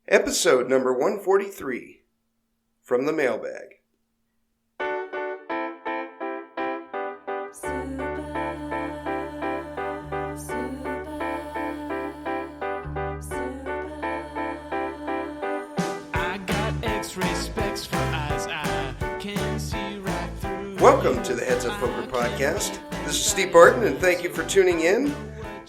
Episode number 143 from the Mailbag. Welcome to the Heads Up Poker Podcast. This is Steve Barton, and thank you for tuning in.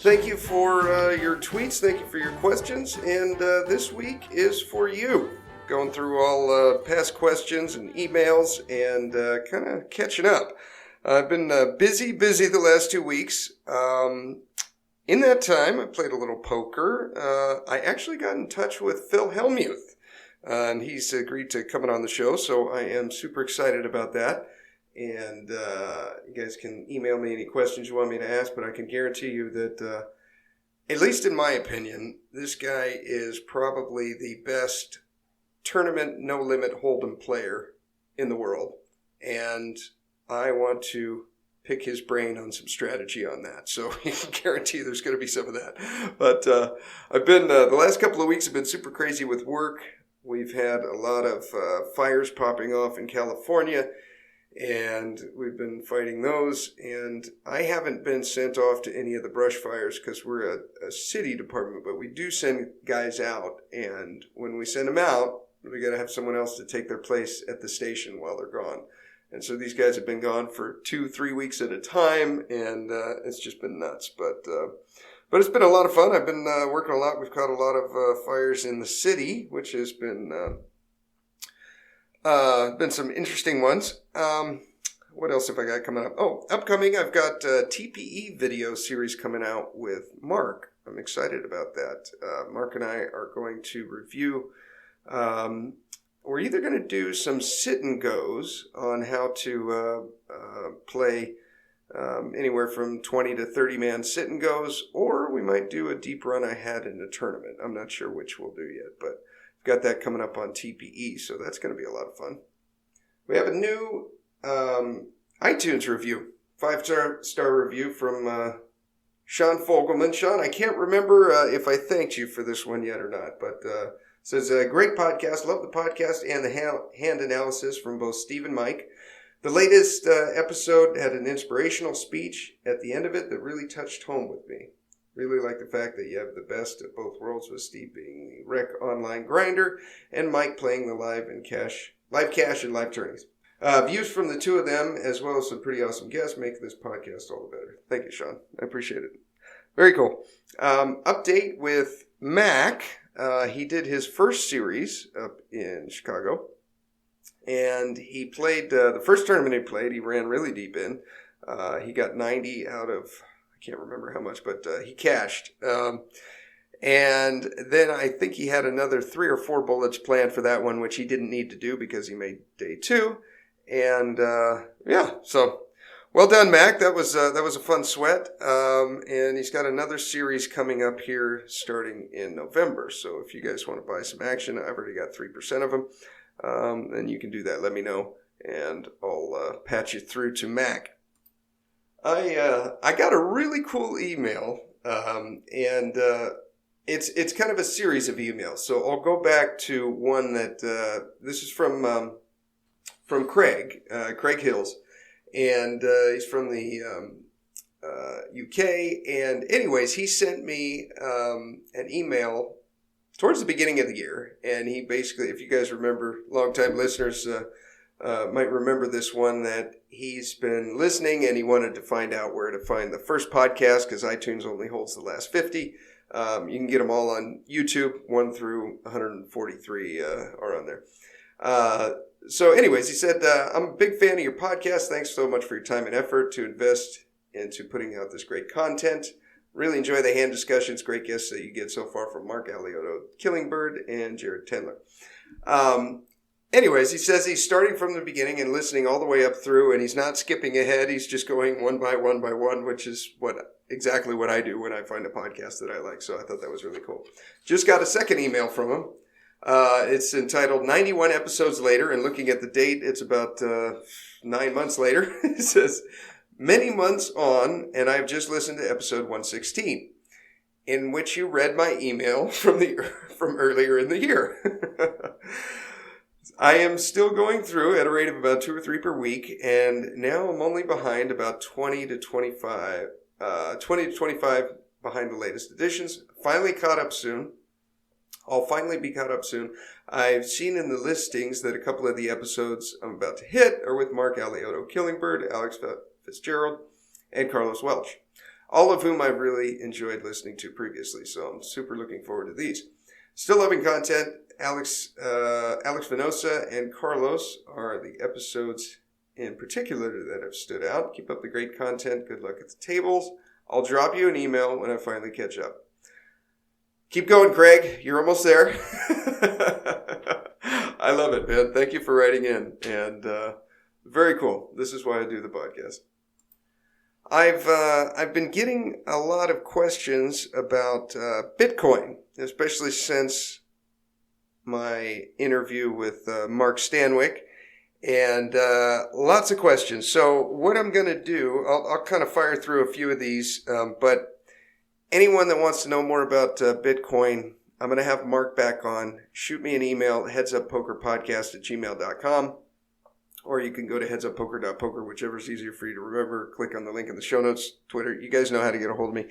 Thank you for your tweets. Thank you for your questions. And this week is for you. Going through all past questions and emails and kind of catching up. I've been busy the last 2 weeks. In that time, I played a little poker. I actually got in touch with Phil Hellmuth, and he's agreed to coming on the show, so I am super excited about that. And you guys can email me any questions you want me to ask, but I can guarantee you that, at least in my opinion, this guy is probably the best tournament no-limit hold'em player in the world. And I want to pick his brain on some strategy on that. So you can guarantee there's going to be some of that. But I've been, the last couple of weeks have been super crazy with work. We've had a lot of fires popping off in California. And we've been fighting those, and I haven't been sent off to any of the brush fires because we're a city department, but we do send guys out, and when we send them out, we got to have someone else to take their place at the station while they're gone. And so these guys have been gone for 2-3 weeks at a time, and it's just been nuts. But it's been a lot of fun. I've been working a lot. We've caught a lot of fires in the city, which has been some interesting ones. What else have I got coming up? Oh, upcoming, I've got a TPE video series coming out with Mark. I'm excited about that. Mark and I are going to review, we're either going to do some sit and goes on how to play anywhere from 20 to 30 man sit and goes, or we might do a deep run I had in a tournament. I'm not sure which we'll do yet, but got that coming up on TPE, so that's going to be a lot of fun. We have a new iTunes review, 5-star review from Sean Fogelman. Sean, I can't remember if I thanked you for this one yet or not, but says, great podcast, love the podcast and the hand analysis from both Steve and Mike. The latest episode had an inspirational speech at the end of it that really touched home with me. Really like the fact that you have the best of both worlds, with Steve being the rec online grinder and Mike playing the live cash and live tourneys. Views from the two of them, as well as some pretty awesome guests, make this podcast all the better. Thank you, Sean. I appreciate it. Very cool. Update with Mac. He did his first series up in Chicago, and he played the first tournament he played. He ran really deep in. He got 90 out of, I can't remember how much, but he cashed. And then I think he had another 3 or 4 bullets planned for that one, which he didn't need to do because he made day 2. And so well done, Mac. That was a fun sweat. And he's got another series coming up here starting in November. So if you guys want to buy some action, I've already got 3% of them. Then you can do that. Let me know, and I'll patch you through to Mac. I got a really cool email, and it's kind of a series of emails. So I'll go back to one that this is from Craig Hills, and he's from the UK. And anyways, he sent me an email towards the beginning of the year, and he basically, if you guys remember, longtime listeners might remember this one, that he's been listening and he wanted to find out where to find the first podcast because iTunes only holds the last 50. You can get them all on YouTube. 1 through 143 are on there. So anyways, he said, I'm a big fan of your podcast. Thanks so much for your time and effort to invest into putting out this great content. Really enjoy the hand discussions. Great guests that you get so far from Mark, Elliot Roe&nbsp, and Jared Tendler. Anyways, he says he's starting from the beginning and listening all the way up through, and he's not skipping ahead. He's just going one by one, which is exactly what I do when I find a podcast that I like. So I thought that was really cool. Just got a second email from him. It's entitled 91 Episodes Later, and looking at the date, it's about 9 months later. It says, many months on, and I've just listened to episode 116, in which you read my email from the from earlier in the year. I am still going through at a rate of about 2 or 3 per week, and now I'm only behind about 20 to 25 behind the latest editions. Finally caught up soon. I'll finally be caught up soon. I've seen in the listings that a couple of the episodes I'm about to hit are with Mark Alioto Killingbird, Alex Fitzgerald, and Carlos Welch, all of whom I've really enjoyed listening to previously, so I'm super looking forward to these. Still loving content. Alex Venosa and Carlos are the episodes in particular that have stood out. Keep up the great content. Good luck at the tables. I'll drop you an email when I finally catch up. Keep going, Craig. You're almost there. I love it, man. Thank you for writing in. And very cool. This is why I do the podcast. I've been getting a lot of questions about Bitcoin, especially since my interview with Mark Stanwyck, and lots of questions. So what I'm going to do, I'll kind of fire through a few of these, but anyone that wants to know more about Bitcoin, I'm going to have Mark back on. Shoot me an email, headsuppokerpodcast@gmail.com, or you can go to headsuppoker.poker, whichever's easier for you to remember. Click on the link in the show notes, Twitter. You guys know how to get a hold of me.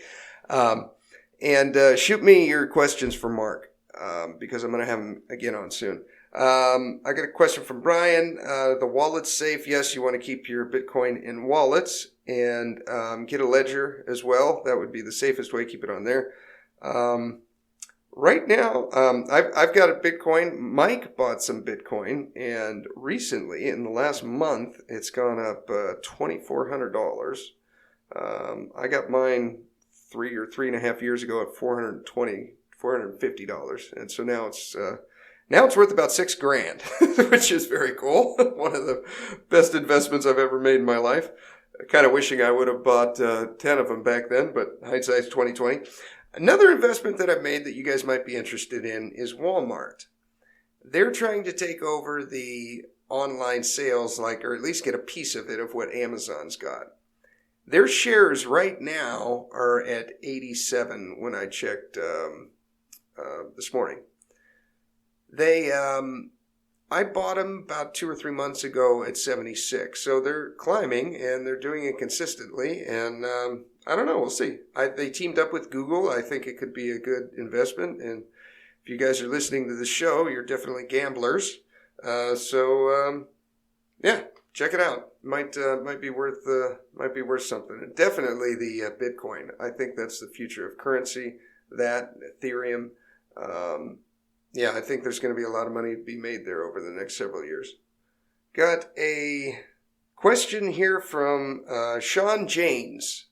And shoot me your questions for Mark, because I'm going to have him again on soon. I got a question from Brian. The wallet's safe. Yes, you want to keep your Bitcoin in wallets and get a ledger as well. That would be the safest way. Keep it on there. Right now, I've got a Bitcoin. Mike bought some Bitcoin, and recently, in the last month, it's gone up $2,400. I got mine 3 or 3.5 years ago at $450, and so now it's worth about $6,000, which is very cool. One of the best investments I've ever made in my life. Kind of wishing I would have bought 10 of them back then, but hindsight's 2020. Another investment that I've made that you guys might be interested in is Walmart. They're trying to take over the online sales, or at least get a piece of it of what Amazon's got. Their shares right now are at 87 when I checked this morning. I bought them about 2 or 3 months ago at 76. So they're climbing, and they're doing it consistently. And I don't know. We'll see. They teamed up with Google. I think it could be a good investment. And if you guys are listening to the show, you're definitely gamblers. Yeah, check it out. Might be worth something. And definitely the Bitcoin. I think that's the future of currency. That Ethereum. Yeah, I think there's going to be a lot of money to be made there over the next several years. Got a question here from Sean James,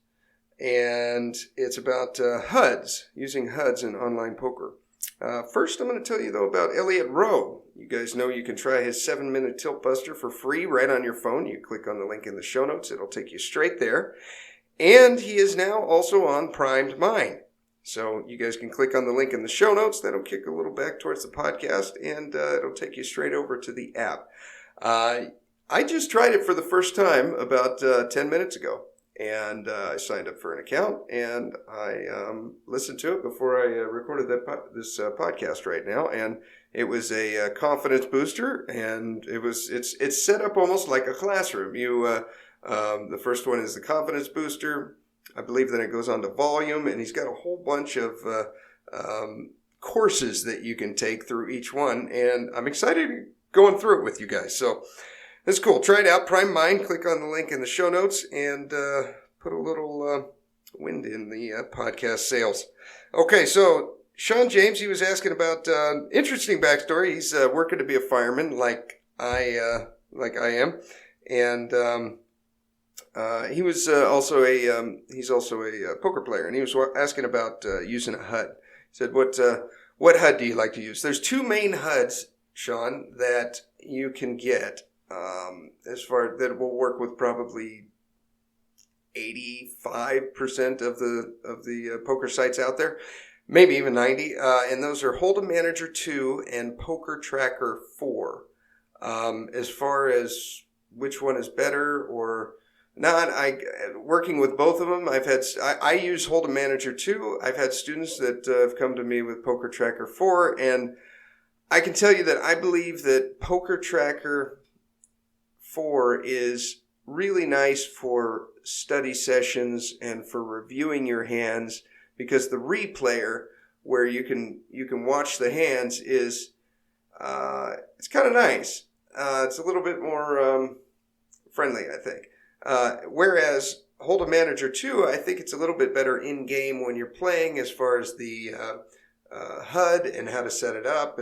and it's about HUDs, using HUDs in online poker. First, I'm going to tell you, though, about Elliot Roe. You guys know you can try his 7-minute tilt buster for free right on your phone. You click on the link in the show notes. It'll take you straight there. And he is now also on Primed Mind. So you guys can click on the link in the show notes. That'll kick a little back towards the podcast, and it'll take you straight over to the app. I just tried it for the first time about 10 minutes ago, and I signed up for an account, and I listened to it before I recorded this podcast right now, and it was a confidence booster, and it's set up almost like a classroom. The first one is the confidence booster. I believe then it goes on to volume, and he's got a whole bunch of courses that you can take through each one, and I'm excited going through it with you guys. So that's cool. Try it out. Prime Mind. Click on the link in the show notes and put a little wind in the podcast sails. Okay, so Sean James, he was asking about interesting backstory. He's working to be a fireman like I am, and he was also a poker player, and he was asking about using a HUD. He said, "What HUD do you like to use?" There's 2 main HUDs, Sean, that you can get that will work with probably 85% of the poker sites out there, maybe even 90. And those are Hold'em Manager 2 and Poker Tracker 4. As far as which one is better or Working with both of them, I use Hold'em Manager 2. I've had students that have come to me with Poker Tracker 4, and I can tell you that I believe that Poker Tracker 4 is really nice for study sessions and for reviewing your hands, because the replayer, where you can watch the hands, is it's kind of nice. It's a little bit more friendly, I think. Whereas Hold'em Manager 2, I think it's a little bit better in game when you're playing, as far as the HUD and how to set it up.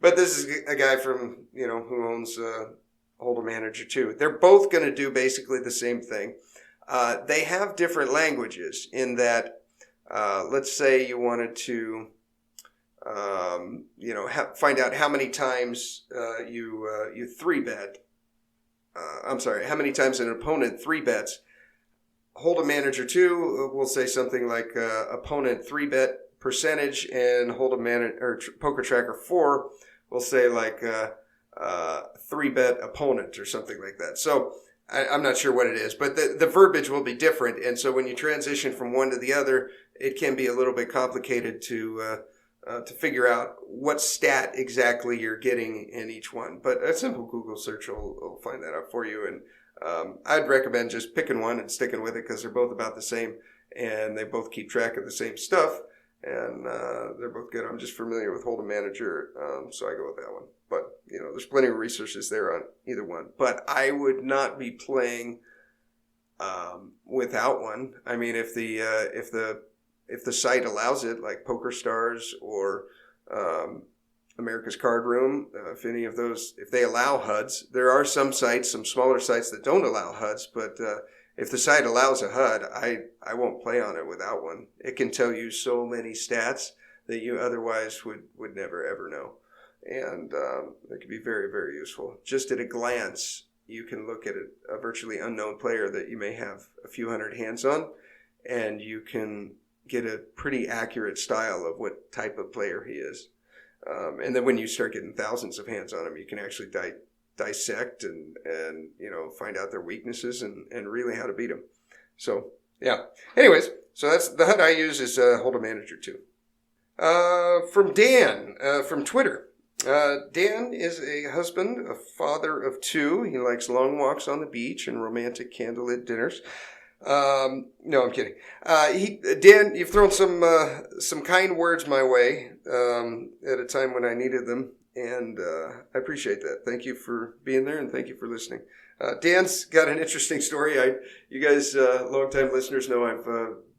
But this is a guy from who owns Hold'em Manager 2. They're both going to do basically the same thing. They have different languages in that, let's say you wanted to, find out how many times you 3-bet. How many times an opponent 3-bets. Hold'em Manager 2 will say something like opponent 3-bet percentage, and Poker Tracker 4 will say like 3-bet opponent or something like that. So I'm not sure what it is, but the verbiage will be different. And so when you transition from one to the other, it can be a little bit complicated to figure out what stat exactly you're getting in each one. But a simple Google search will find that out for you. And I'd recommend just picking one and sticking with it, because they're both about the same, and they both keep track of the same stuff, and they're both good. I'm just familiar with Hold'em Manager, so I go with that one. But there's plenty of resources there on either one. But I would not be playing without one. I mean, if the site allows it, like PokerStars or America's Card Room, if any of those, if they allow HUDs. There are some sites, some smaller sites, that don't allow HUDs, but if the site allows a HUD, I won't play on it without one. It can tell you so many stats that you otherwise would never ever know. And it can be very, very useful. Just at a glance, you can look at a virtually unknown player that you may have a few hundred hands on, and you can get a pretty accurate style of what type of player he is. And then when you start getting thousands of hands on him, you can actually dissect and find out their weaknesses and really how to beat them. So, yeah. Anyways, so that's the HUD I use is Hold'em Manager 2. From Dan, from Twitter. Dan is a husband, a father of 2. He likes long walks on the beach and romantic candlelit dinners. No, I'm kidding. Dan, you've thrown some kind words my way, at a time when I needed them, and I appreciate that. Thank you for being there, and thank you for listening. Dan's got an interesting story. You guys, longtime listeners, know I've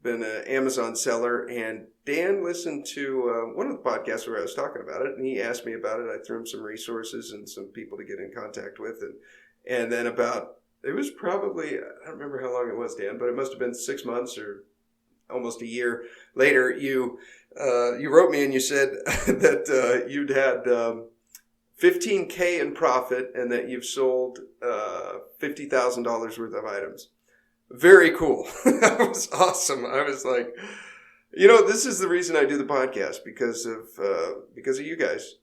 been an Amazon seller, and Dan listened to one of the podcasts where I was talking about it, and he asked me about it. I threw him some resources and some people to get in contact with, and then it was probably, I don't remember how long it was, Dan, but it must have been 6 months or almost a year later. You wrote me and you said that you'd had $15K in profit, and that you've sold $50,000 worth of items. Very cool. That was awesome. I was like, this is the reason I do the podcast, because of you guys.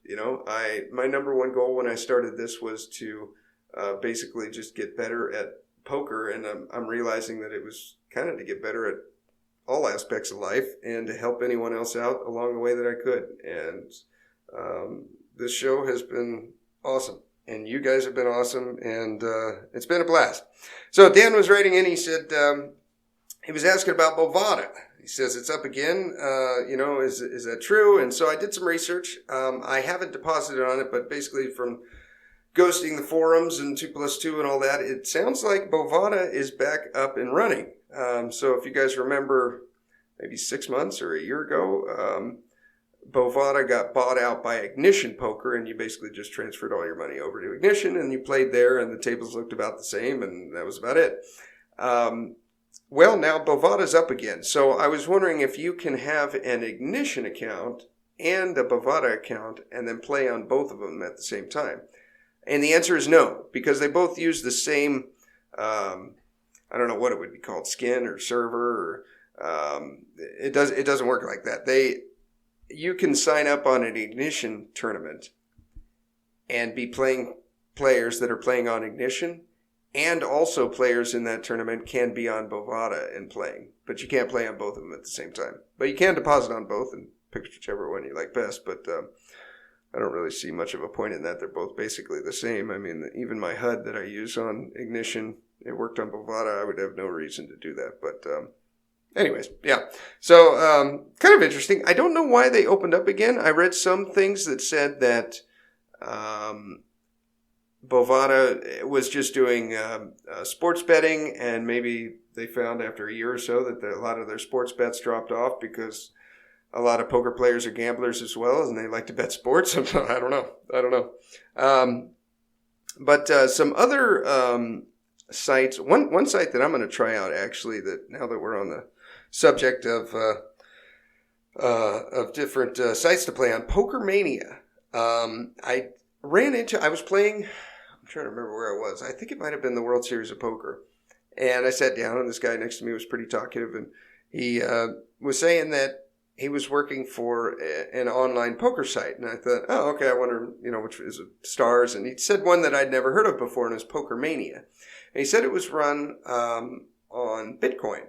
My number one goal when I started this was to basically just get better at poker, and I'm realizing that it was kind of to get better at all aspects of life and to help anyone else out along the way that I could. And this show has been awesome, and you guys have been awesome, and it's been a blast. So Dan was writing in. He said he was asking about Bovada. He says it's up again. Is that true? And so I did some research. I haven't deposited on it, but basically from ghosting the forums and 2+2 and all that, it sounds like Bovada is back up and running. So if you guys remember, maybe 6 months or a year ago, Bovada got bought out by Ignition Poker, and you basically just transferred all your money over to Ignition, and you played there, and the tables looked about the same, and that was about it. Well, now Bovada's up again. So I was wondering if you can have an Ignition account and a Bovada account and then play on both of them at the same time. And the answer is no, because they both use the same, I don't know what it would be called, skin or server, or it doesn't work like that. You can sign up on an Ignition tournament and be playing players that are playing on Ignition, and also players in that tournament can be on Bovada and playing. But you can't play on both of them at the same time. But you can deposit on both and pick whichever one you like best. But I don't really see much of a point in that. They're both basically the same. I mean, even my HUD that I use on Ignition, it worked on Bovada. I would have no reason to do that. But anyways, yeah. So kind of interesting. I don't know why they opened up again. I read some things that said that Bovada was just doing sports betting, and maybe they found after a year or so that a lot of their sports bets dropped off because a lot of poker players are gamblers as well, and they like to bet sports. I don't know. But some other sites. One site that I'm going to try out, actually, that now that we're on the subject of different sites to play on, Poker Mania. I was playing. I'm trying to remember where I was. I think it might have been the World Series of Poker, and I sat down, and this guy next to me was pretty talkative, and he was saying that he was working for an online poker site. And I thought, oh, okay, I wonder, which is Stars. And he said one that I'd never heard of before, and it was Poker Mania. And he said it was run on Bitcoin,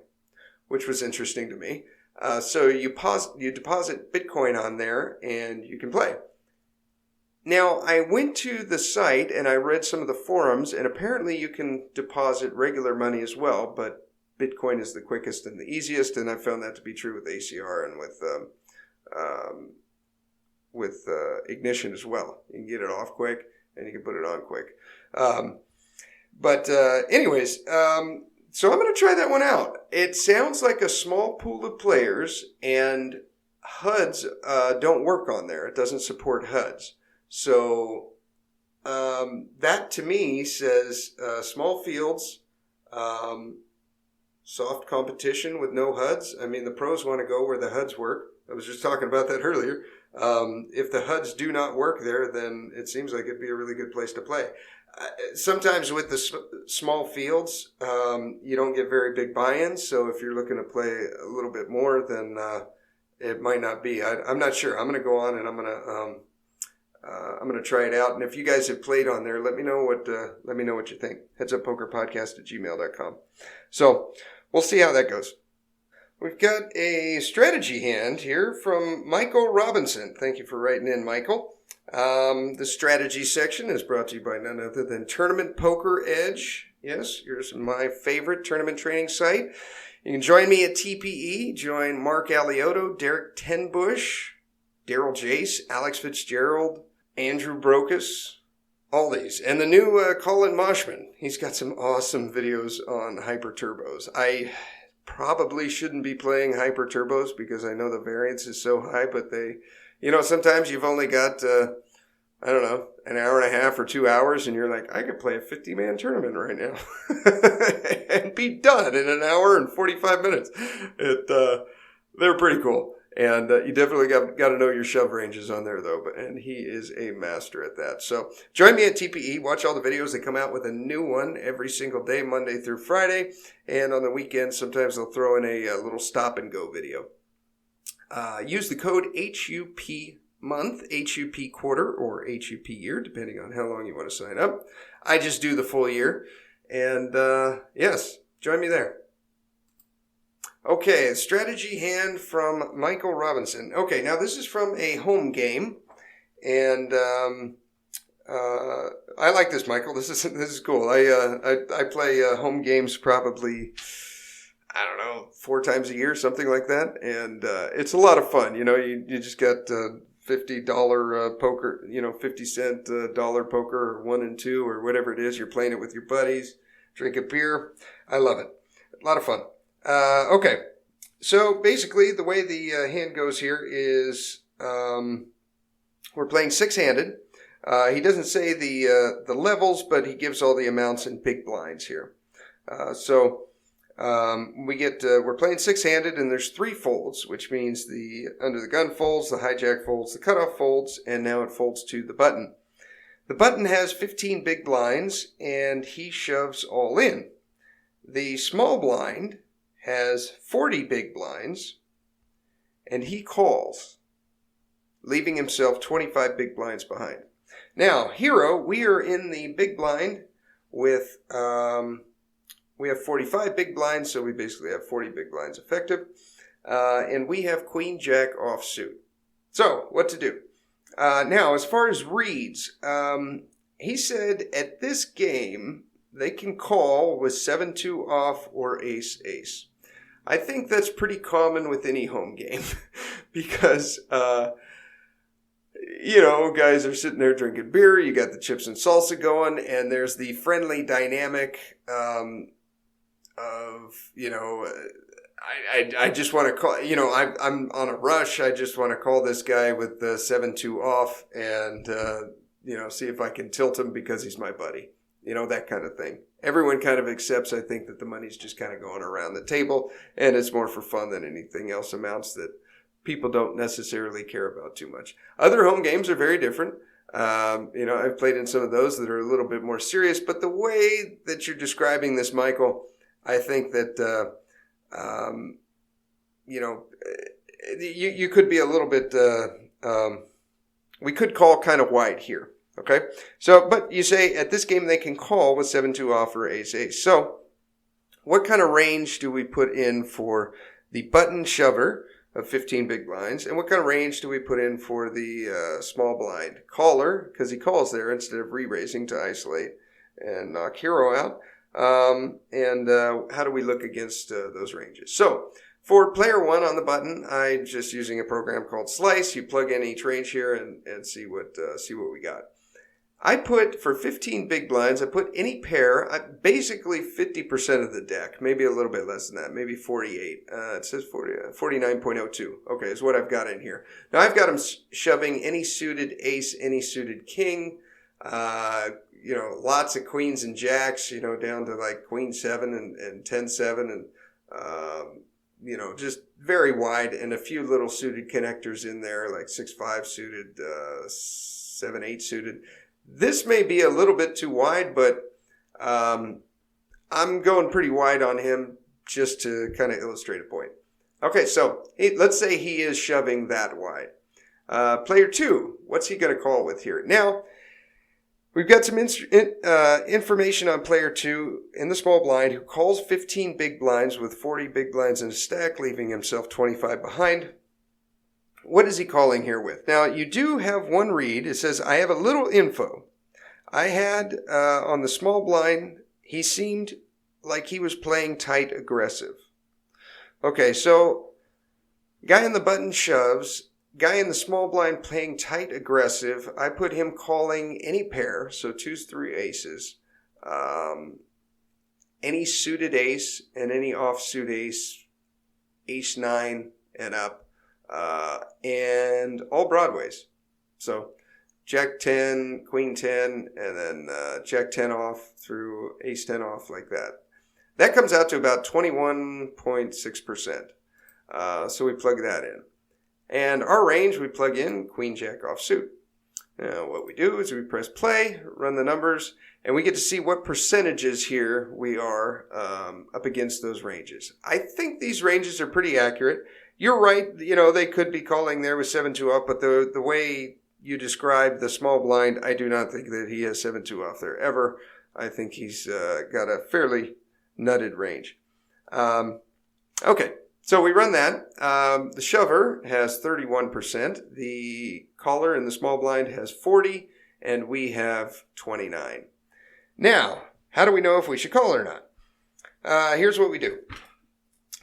which was interesting to me. So you deposit Bitcoin on there, and you can play. Now, I went to the site, and I read some of the forums, and apparently you can deposit regular money as well, but Bitcoin is the quickest and the easiest, and I found that to be true with ACR and with Ignition as well. You can get it off quick, and you can put it on quick. Anyways, so I'm going to try that one out. It sounds like a small pool of players, and HUDs don't work on there. It doesn't support HUDs. So that to me says small fields, soft competition with no HUDs. I mean, the pros want to go where the HUDs work. I was just talking about that earlier. If the HUDs do not work there, then it seems like it'd be a really good place to play. Sometimes with the small fields, you don't get very big buy-ins. So if you're looking to play a little bit more, then it might not be. I'm not sure. I'm going to go on and I'm going to try it out. And if you guys have played on there, let me know what you think. headsuppokerpodcast@gmail.com. So we'll see how that goes. We've got a strategy hand here from Michael Robinson. Thank you for writing in, Michael. The strategy section is brought to you by none other than Tournament Poker Edge. Yes, here's my favorite tournament training site. You can join me at TPE. Join Mark Alioto, Derek Tenbush, Daryl Jace, Alex Fitzgerald, Andrew Brokus, all these. And the new Colin Moshman. He's got some awesome videos on hyper turbos. I probably shouldn't be playing hyper turbos because I know the variance is so high, but sometimes you've only got, an hour and a half or 2 hours, and you're like, I could play a 50-man tournament right now and be done in an hour and 45 minutes. They're pretty cool. And you definitely got to know your shove ranges on there, though. And he is a master at that. So join me at TPE. Watch all the videos. They come out with a new one every single day, Monday through Friday. And on the weekends, sometimes they'll throw in a little stop-and-go video. Use the code HUP month, HUP quarter, or HUP year, depending on how long you want to sign up. I just do the full year. And yes, join me there. Okay, strategy hand from Michael Robinson. Okay, now this is from a home game, and I like this, Michael. This is cool. I play home games probably, 4 times a year, something like that, and it's a lot of fun. You just got $50 poker, 50-cent dollar poker, or 1 and 2, or whatever it is. You're playing it with your buddies, drink a beer. I love it. A lot of fun. Okay, so basically the way the hand goes here is we're playing 6-handed. He doesn't say the levels, but he gives all the amounts in big blinds here. We're playing 6-handed, and there's 3 folds, which means the under the gun folds, the hijack folds, the cutoff folds, and now it folds to the button. The button has 15 big blinds, and he shoves all in. The small blind has 40 big blinds, and he calls, leaving himself 25 big blinds behind. Now, Hero, we are in the big blind with, we have 45 big blinds, so we basically have 40 big blinds effective. And we have Queen Jack offsuit. So, what to do? Now, as far as reads, he said at this game, they can call with 7-2 off or ace-ace. I think that's pretty common with any home game because, guys are sitting there drinking beer, you got the chips and salsa going, and there's the friendly dynamic I just want to call, I'm on a rush. I just want to call this guy with the 7-2 off and, see if I can tilt him because he's my buddy. That kind of thing. Everyone kind of accepts, I think, that the money's just kind of going around the table and it's more for fun than anything else, amounts that people don't necessarily care about too much. Other home games are very different. I've played in some of those that are a little bit more serious, but the way that you're describing this, Michael, I think that, you could be a little bit, we could call kind of wide here. Okay. So, but you say at this game they can call with 7-2 off or ace-ace. So what kind of range do we put in for the button shover of 15 big blinds? And what kind of range do we put in for the small blind caller? Because he calls there instead of re-raising to isolate and knock hero out. And how do we look against those ranges? So for player one on the button, I'm just using a program called Slice. You plug in each range here and see what we got. I put, for 15 big blinds, I put any pair, basically 50% of the deck, maybe a little bit less than that, maybe 48. It says 49.02. Okay, is what I've got in here. Now I've got them shoving any suited ace, any suited king, lots of queens and jacks, down to like queen 7 and 10-7 and, just very wide, and a few little suited connectors in there, like 6-5 suited, 7-8 suited. This may be a little bit too wide, but I'm going pretty wide on him just to kind of illustrate a point. Okay, so let's say he is shoving that wide. Player two, what's he going to call with here? Now, we've got some information on player two in the small blind who calls 15 big blinds with 40 big blinds in a stack, leaving himself 25 behind. What is he calling here with? Now, you do have one read. It says, I have a little info. I had, on the small blind, he seemed like he was playing tight aggressive. Okay, so guy in the button shoves, guy in the small blind playing tight aggressive. I put him calling any pair, so 2s, 3 aces, any suited ace and any offsuit ace, ace 9 and up. And all broadways. So jack 10, queen 10, and then jack 10 off through ace 10 off like that. That comes out to about 21.6%. So we plug that in. And our range, we plug in queen jack offsuit. Now what we do is we press play, run the numbers, and we get to see what percentages here we are up against those ranges. I think these ranges are pretty accurate. You're right, they could be calling there with 7-2 off, but the way you describe the small blind, I do not think that he has 7-2 off there ever. I think he's got a fairly nutted range. Okay, so we run that. The shover has 31%. The caller in the small blind has 40, and we have 29. Now, how do we know if we should call or not? Here's what we do.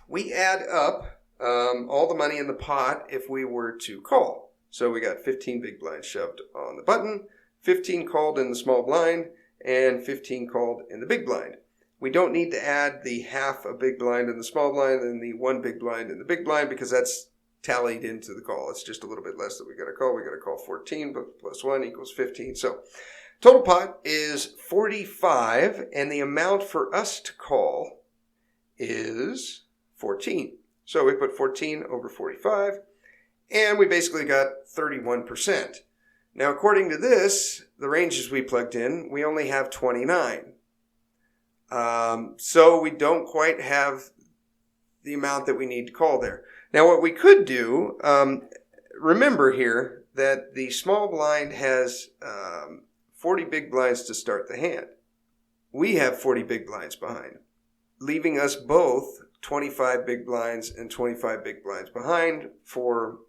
We add up all the money in the pot if we were to call. So we got 15 big blinds shoved on the button, 15 called in the small blind, and 15 called in the big blind. We don't need to add the half a big blind in the small blind and the one big blind in the big blind because that's tallied into the call. It's just a little bit less that we got to call. We got to call 14, but plus 1 equals 15. So total pot is 45, and the amount for us to call is 14. So we put 14 over 45, and we basically got 31%. Now, according to this, the ranges we plugged in, we only have 29. So we don't quite have the amount that we need to call there. Now, what we could do, remember here that the small blind has 40 big blinds to start the hand. we have 40 big blinds behind, leaving us both 25 big blinds and 25 big blinds behind for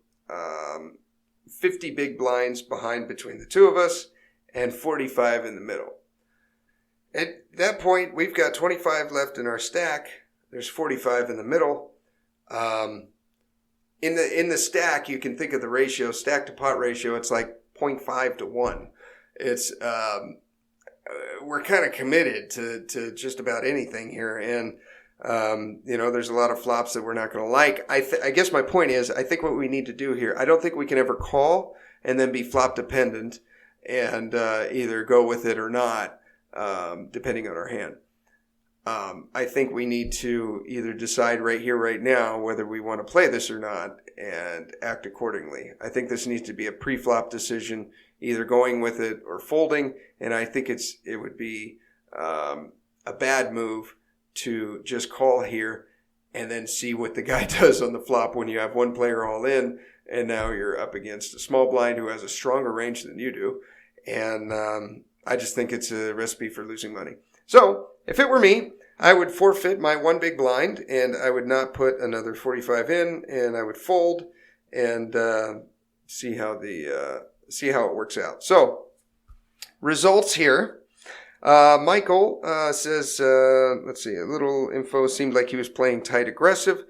50 big blinds behind between the two of us and 45 in the middle. At that point, we've got 25 left in our stack. There's 45 in the middle. In the stack, you can think of the ratio, stack to pot ratio. It's like 0.5 to 1. It's we're kind of committed to just about anything here, and there's a lot of flops that we're not going to like. I guess my point is, I think what we need to do here, I don't think we can ever call and then be flop dependent and either go with it or not, depending on our hand. I think we need to either decide right here, right now, whether we want to play this or not and act accordingly. I think this needs to be a pre-flop decision, either going with it or folding. And I think it would be a bad move to just call here and then see what the guy does on the flop when you have one player all in and now you're up against a small blind who has a stronger range than you do. And I just think it's a recipe for losing money. So if it were me, I would forfeit my one big blind and I would not put another 45 in, and I would fold and see how it works out. So results here. Michael says, let's see, a little info. Seemed like he was playing tight aggressive.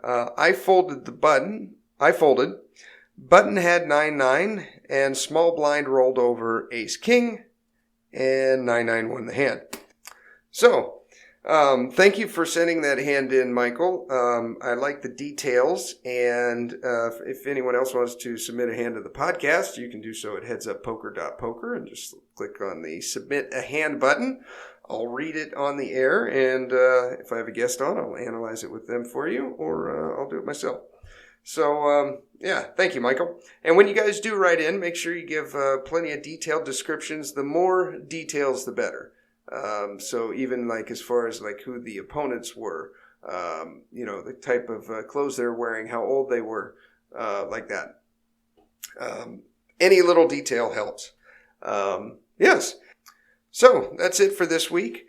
I folded. Button had 9-9 and small blind rolled over ace king, and 9-9 won the hand. So thank you for sending that hand in, Michael. I like the details, and if anyone else wants to submit a hand to the podcast, you can do so at headsuppoker.poker and just click on the submit a hand button. I'll read it on the air, and if I have a guest on, I'll analyze it with them for you, or I'll do it myself. So, thank you, Michael. And when you guys do write in, make sure you give plenty of detailed descriptions. The more details, the better. So even like as far as like who the opponents were, the type of clothes they're wearing, how old they were, like that. Any little detail helps. Yes. So that's it for this week.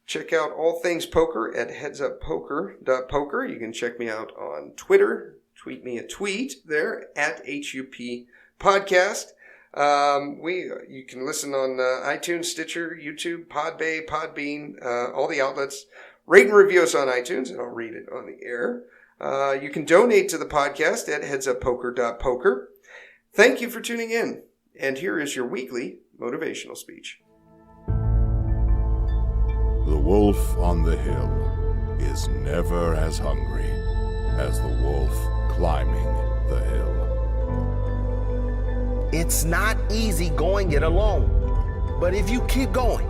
Check out all things poker at headsuppoker.poker. You can check me out on Twitter. Tweet me a tweet there at HUP Podcast. You can listen on iTunes, Stitcher, YouTube, Podbean, all the outlets. Rate and review us on iTunes, and I'll read it on the air. You can donate to the podcast at headsuppoker.poker. Thank you for tuning in, and here is your weekly motivational speech. The wolf on the hill is never as hungry as the wolf climbing the hill. It's not easy going it alone, but if you keep going,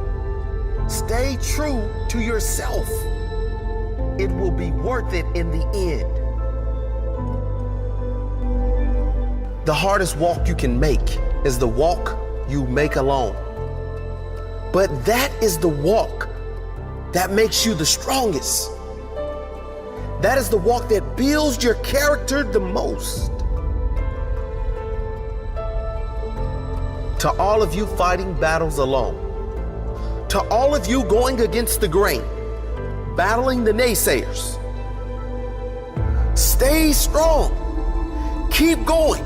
stay true to yourself, it will be worth it in the end. The hardest walk you can make is the walk you make alone. But that is the walk that makes you the strongest. That is the walk that builds your character the most. To all of you fighting battles alone, to all of you going against the grain, battling the naysayers, stay strong, keep going.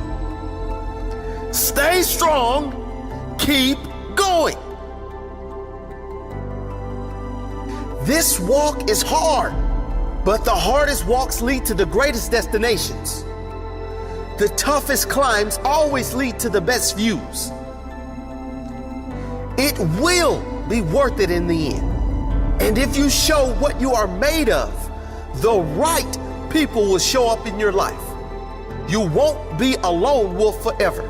Stay strong, keep going. This walk is hard, but the hardest walks lead to the greatest destinations. The toughest climbs always lead to the best views. It will be worth it in the end. And if you show what you are made of, the right people will show up in your life. You won't be a lone wolf forever.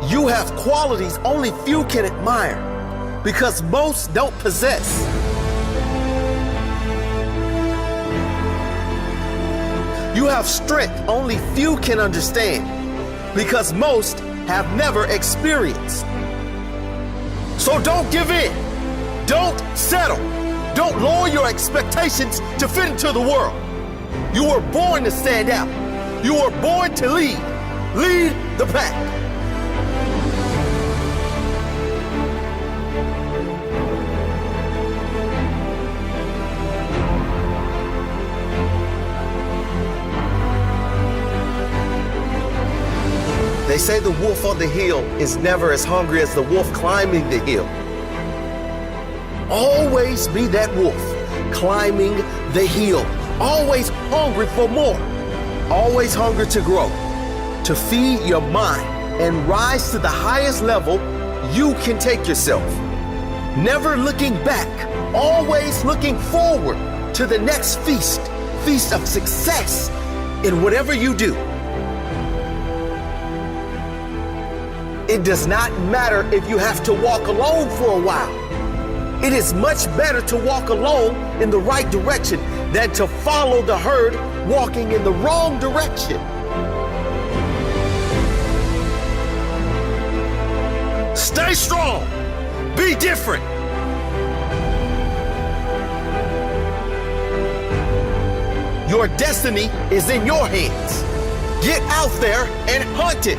You have qualities only few can admire because most don't possess. You have strength only few can understand because most have never experienced. So don't give in. Don't settle. Don't lower your expectations to fit into the world. You were born to stand out. You were born to lead. Lead the pack. They say the wolf on the hill is never as hungry as the wolf climbing the hill. Always be that wolf climbing the hill. Always hungry for more. Always hungry to grow, to feed your mind and rise to the highest level you can take yourself. Never looking back, always looking forward to the next feast of success in whatever you do. It does not matter if you have to walk alone for a while. It is much better to walk alone in the right direction than to follow the herd walking in the wrong direction. Stay strong. Be different. Your destiny is in your hands. Get out there and hunt it.